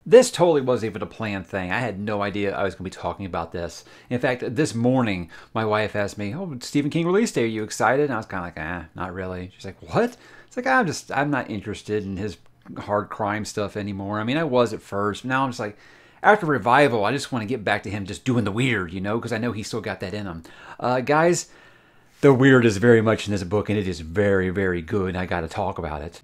This totally wasn't even a planned thing. I had no idea I was going to be talking about this. In fact, this morning, my wife asked me, "Oh, Stephen King release day, are you excited?" And I was kind of like, not really. She's like, "What?" It's like, I'm not interested in his hard crime stuff anymore. I mean, I was at first. Now I'm just like, after Revival, I just want to get back to him just doing the weird, because I know he's still got that in him. Guys, the weird is very much in this book, and it is very, very good, and I got to talk about it.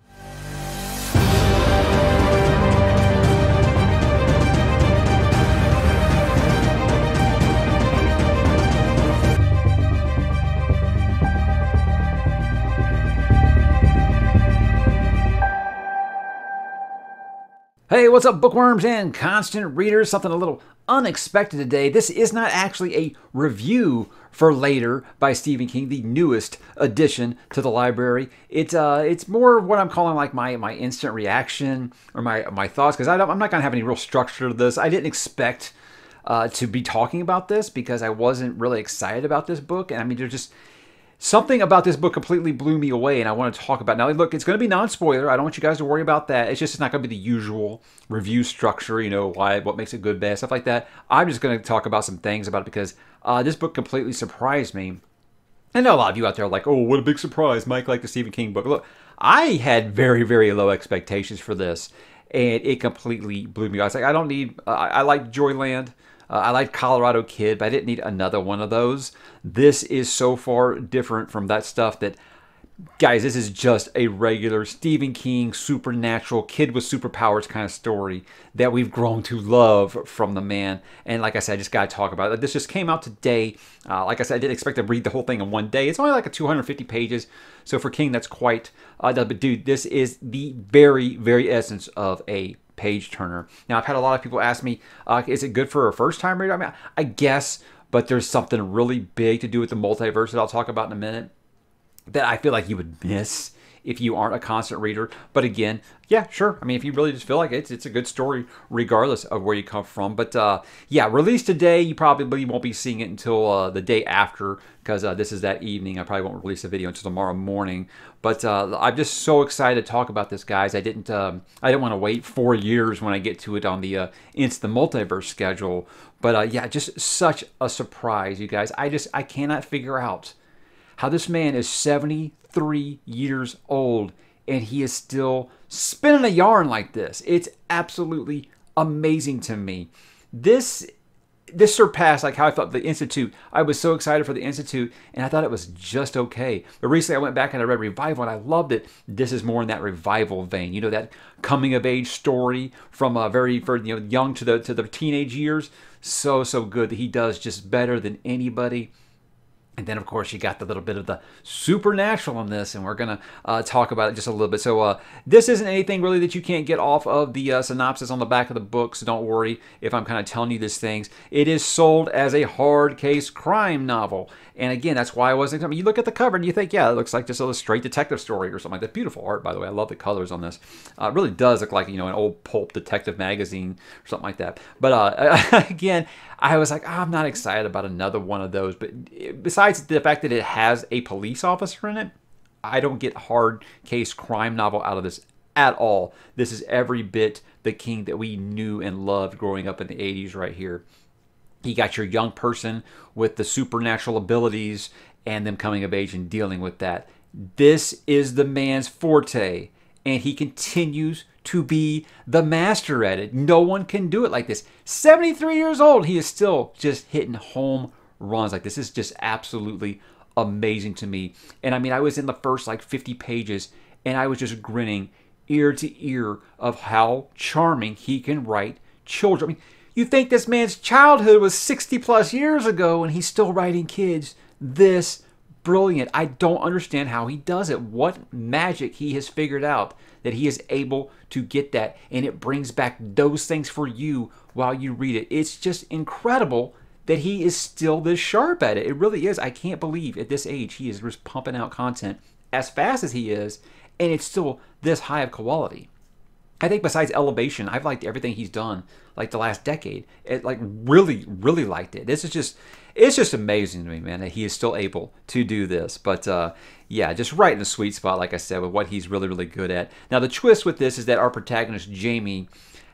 Hey, what's up, bookworms and constant readers? Something a little unexpected today. This is not actually a review for Later by Stephen King, the newest addition to the library. It's more what I'm calling like my instant reaction or my thoughts, because I'm not gonna have any real structure to this. I didn't expect to be talking about this because I wasn't really excited about this book, and I mean, there's just something about this book completely blew me away, and I want to talk about it. Now, look, it's going to be non-spoiler. I don't want you guys to worry about that. It's not going to be the usual review structure, what makes it good, bad, stuff like that. I'm just going to talk about some things about it because this book completely surprised me. I know a lot of you out there are like, "Oh, what a big surprise, Mike, like the Stephen King book." Look, I had very, very low expectations for this, and it completely blew me. I was like, I don't need, I like Joyland. I like Colorado Kid, but I didn't need another one of those. This is so far different from that stuff that, guys, this is just a regular Stephen King supernatural kid with superpowers kind of story that we've grown to love from the man. And like I said, I just got to talk about it. This just came out today. Like I said, I didn't expect to read the whole thing in one day. It's only like a 250 pages. So for King, that's quite, but dude, this is the very, very essence of a page turner. Now, I've had a lot of people ask me, is it good for a first-time reader? I mean, I guess, but there's something really big to do with the multiverse that I'll talk about in a minute that I feel like you would miss if you aren't a constant reader. But again, yeah, sure. I mean, if you really just feel like it's a good story regardless of where you come from. But yeah, released today. You probably won't be seeing it until the day after, because this is that evening. I probably won't release a video until tomorrow morning. But I'm just so excited to talk about this, guys. I didn't want to wait 4 years when I get to it on the Into the Multiverse schedule. But yeah, just such a surprise, you guys. I cannot figure out how this man is 73 years old and he is still spinning a yarn like this. It's absolutely amazing to me. This surpassed like how I felt the Institute. I was so excited for the Institute, and I thought it was just okay. But recently I went back and I read Revival, and I loved it. This is more in that Revival vein. That coming of age story from young to the teenage years. So good that he does just better than anybody. And then, of course, you got the little bit of the supernatural in this, and we're going to talk about it just a little bit. So this isn't anything really that you can't get off of the synopsis on the back of the book, so don't worry if I'm kind of telling you these things. It is sold as a hard case crime novel. And again, that's why I wasn't. I mean, you look at the cover and you think, yeah, it looks like just a straight detective story or something like that. Beautiful art, by the way. I love the colors on this. It really does look like, an old pulp detective magazine or something like that. But again, I was like, I'm not excited about another one of those. But besides the fact that it has a police officer in it, I don't get hard case crime novel out of this at all. This is every bit the King that we knew and loved growing up in the 80s right here. You got your young person with the supernatural abilities and them coming of age and dealing with that. This is the man's forte, and he continues to be the master at it. No one can do it like this. 73 years old, he is still just hitting home runs like this. This is just absolutely amazing to me. And I mean, I was in the first like 50 pages, and I was just grinning ear to ear of how charming he can write children. I mean, you think this man's childhood was 60 plus years ago and he's still writing kids this brilliant. I don't understand how he does it. What magic he has figured out that he is able to get that, and it brings back those things for you while you read it. It's just incredible that he is still this sharp at it. It really is. I can't believe at this age he is just pumping out content as fast as he is, and it's still this high of quality. I think besides Elevation, I've liked everything he's done like the last decade. Really liked it. It's just amazing to me, man, that he is still able to do this. But yeah, just right in the sweet spot, like I said, with what he's really good at. Now, the twist with this is that our protagonist, Jamie,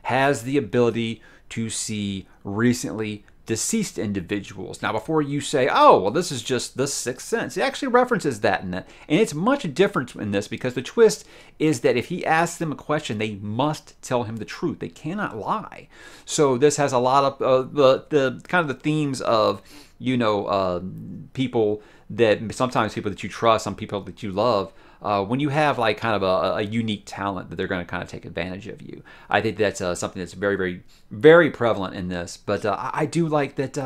has the ability to see recently deceased individuals. Now, before you say, oh, well, this is just the Sixth Sense, it actually references that in it. And it's much different in this because the twist is that if he asks them a question, they must tell him the truth. They cannot lie. So this has a lot of the kind of the themes of, people that sometimes people that you trust, some people that you love. When you have like kind of a unique talent that they're going to kind of take advantage of you. I think that's something that's very, very, very prevalent in this. But I do like that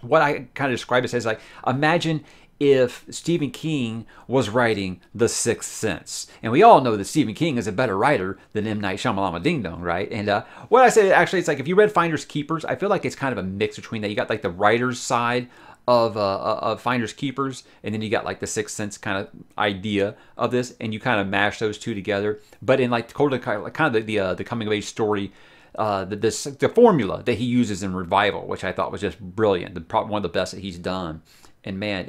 what I kind of describe it as like, imagine if Stephen King was writing The Sixth Sense. And we all know that Stephen King is a better writer than M. Night Shyamalan Ding Dong, right? And what I say, actually, it's like if you read Finders Keepers, I feel like it's kind of a mix between that. You got like the writer's side of Finders Keepers, and then you got like the Sixth Sense kind of idea of this, and you kind of mash those two together. But in like kind of the coming of age story, the formula that he uses in Revival, which I thought was just brilliant, one of the best that he's done. And man,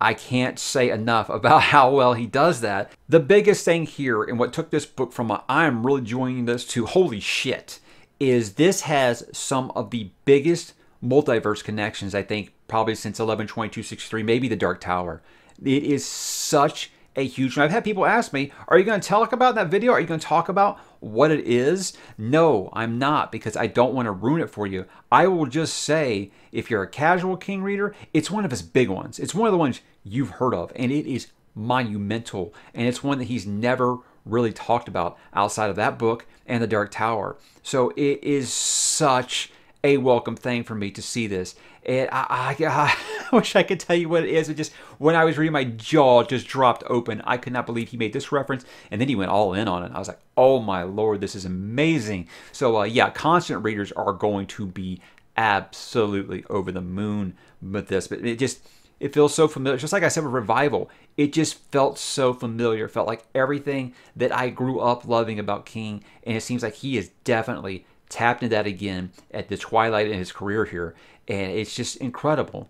I can't say enough about how well he does that. The biggest thing here, and what took this book from I'm really enjoying this to holy shit, is this has some of the biggest multiverse connections, I think, probably since 11/22/63, maybe The Dark Tower. It is such a huge one. I've had people ask me, are you going to talk about that video? Are you going to talk about what it is? No, I'm not, because I don't want to ruin it for you. I will just say, if you're a casual King reader, it's one of his big ones. It's one of the ones you've heard of, and it is monumental, and it's one that he's never really talked about outside of that book and The Dark Tower. So it is such a welcome thing for me to see this. And I wish I could tell you what it is. It just, when I was reading, my jaw just dropped open. I could not believe he made this reference, and then he went all in on it. I was like, oh my Lord, this is amazing. So yeah, constant readers are going to be absolutely over the moon with this. But it feels so familiar. Just like I said with Revival, it just felt so familiar. It felt like everything that I grew up loving about King, and it seems like he is definitely tapped into that again at the twilight in his career here. And it's just incredible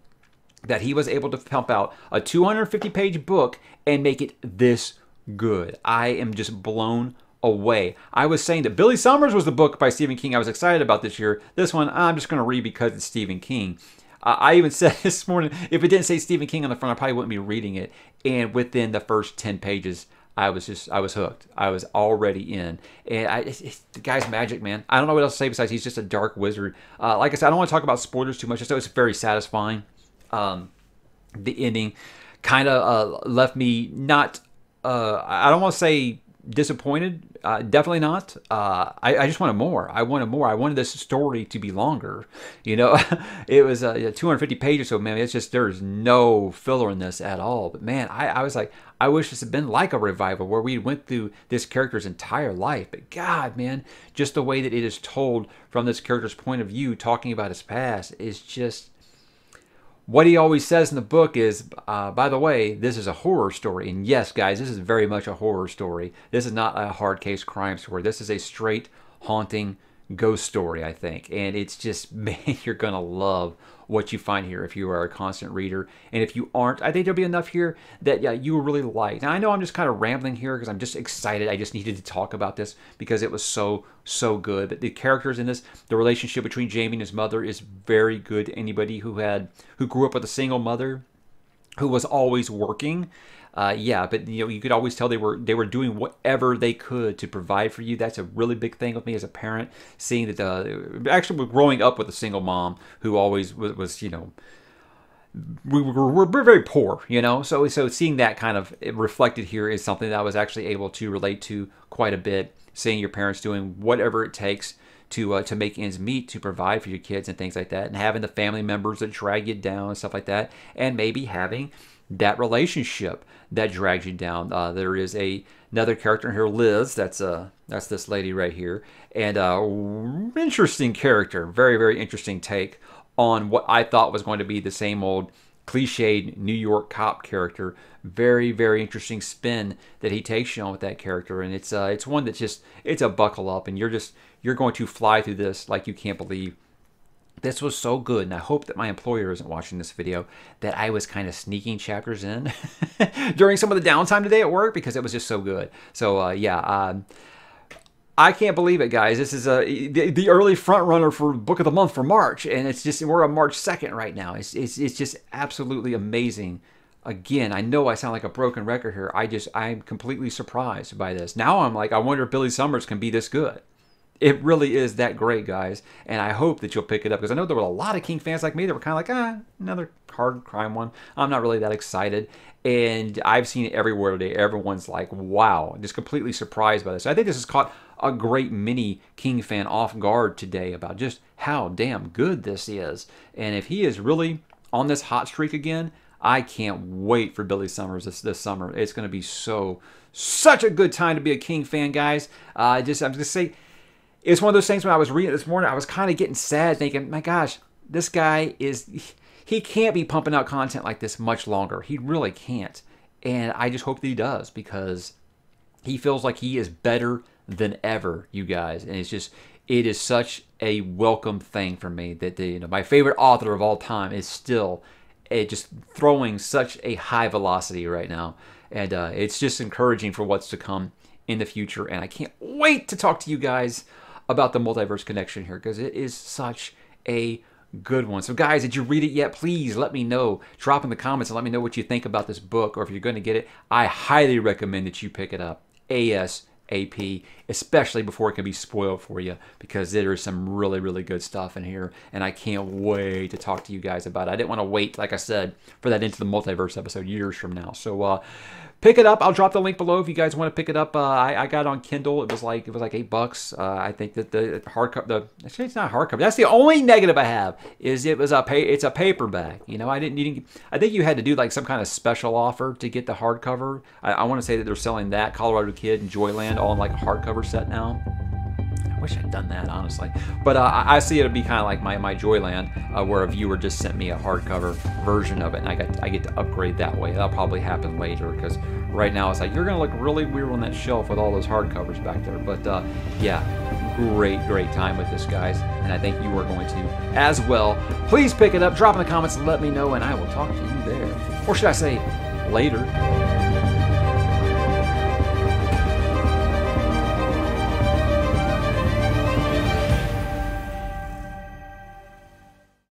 that he was able to pump out a 250-page book and make it this good. I am just blown away. I was saying that Billy Summers was the book by Stephen King I was excited about this year. This one, I'm just going to read because it's Stephen King. I even said this morning, if it didn't say Stephen King on the front, I probably wouldn't be reading it. And within the first 10 pages, I was hooked. I was already in. And the guy's magic, man. I don't know what else to say besides he's just a dark wizard. Like I said, I don't want to talk about spoilers too much. Just so it's very satisfying. The ending kind of left me not, I don't want to say disappointed. Definitely not. I just wanted more. I wanted more. I wanted this story to be longer. It was 250 pages, so man, it's just, there's no filler in this at all. But man, I was like, I wish this had been like a Revival where we went through this character's entire life. But God, man, just the way that it is told from this character's point of view, talking about his past, is just, what he always says in the book is, by the way, this is a horror story. And yes, guys, this is very much a horror story. This is not a hard case crime story. This is a straight haunting ghost story, I think. And it's just, man, you're going to love what you find here if you are a constant reader. And if you aren't, I think there'll be enough here that, yeah, you will really like. Now, I know I'm just kind of rambling here because I'm just excited. I just needed to talk about this because it was so good. But the characters in this, the relationship between Jamie and his mother is very good to anybody who grew up with a single mother who was always working. Yeah, but you could always tell they were doing whatever they could to provide for you. That's a really big thing with me as a parent, seeing that actually growing up with a single mom who always was we're very poor, So seeing that kind of reflected here is something that I was actually able to relate to quite a bit. Seeing your parents doing whatever it takes to make ends meet, to provide for your kids and things like that, and having the family members that drag you down and stuff like that, and maybe having that relationship that drags you down. There is another character here, Liz. That's this lady right here, and interesting character, very, very interesting take on what I thought was going to be the same old cliched New York cop character. Very, very interesting spin that he takes you on with that character, and it's one that's just, it's a buckle up, and you're going to fly through this like you can't believe. This was so good, and I hope that my employer isn't watching this video, that I was kind of sneaking chapters in during some of the downtime today at work because it was just so good. So yeah, I can't believe it, guys. This is the early front runner for Book of the Month for March, and it's just we're on March 2nd right now. It's just absolutely amazing. Again, I know I sound like a broken record here. I'm completely surprised by this. Now I'm like, I wonder if Billy Summers can be this good. It really is that great, guys, and I hope that you'll pick it up, because I know there were a lot of King fans like me that were kind of like, another hard crime one. I'm not really that excited, and I've seen it everywhere today. Everyone's like, wow, just completely surprised by this. I think this has caught a great many King fan off guard today about just how damn good this is, and if he is really on this hot streak again, I can't wait for Billy Summers this summer. It's going to be such a good time to be a King fan, guys. I'm just say. It's one of those things when I was reading it this morning, I was kind of getting sad thinking, my gosh, this guy he can't be pumping out content like this much longer. He really can't. And I just hope that he does, because he feels like he is better than ever, you guys. And it is such a welcome thing for me that my favorite author of all time is still just throwing such a high velocity right now. And it's just encouraging for what's to come in the future. And I can't wait to talk to you guys about the Multiverse Connection here, because it is such a good one. So guys, did you read it yet? Please let me know. Drop in the comments and let me know what you think about this book, or if you're going to get it. I highly recommend that you pick it up ASAP, especially before it can be spoiled for you, because there is some really, really good stuff in here, and I can't wait to talk to you guys about it. I didn't want to wait, like I said, for that Into the Multiverse episode years from now. So pick it up. I'll drop the link below if you guys want to pick it up. I got it on Kindle. It was like $8. I think that the hardcover, actually it's not hardcover. That's the only negative I have, is it's a paperback. I think you had to do like some kind of special offer to get the hardcover. I want to say that they're selling that Colorado Kid and Joyland all in like a hardcover set now. I wish I'd done that, honestly. But I see it'll be kind of like my Joyland, where a viewer just sent me a hardcover version of it, and I get to upgrade that way. That'll probably happen later, because right now it's like, you're going to look really weird on that shelf with all those hardcovers back there. But yeah, great time with this, guys, and I think you are going to as well. Please pick it up, drop in the comments and let me know, and I will talk to you there. Or should I say, later.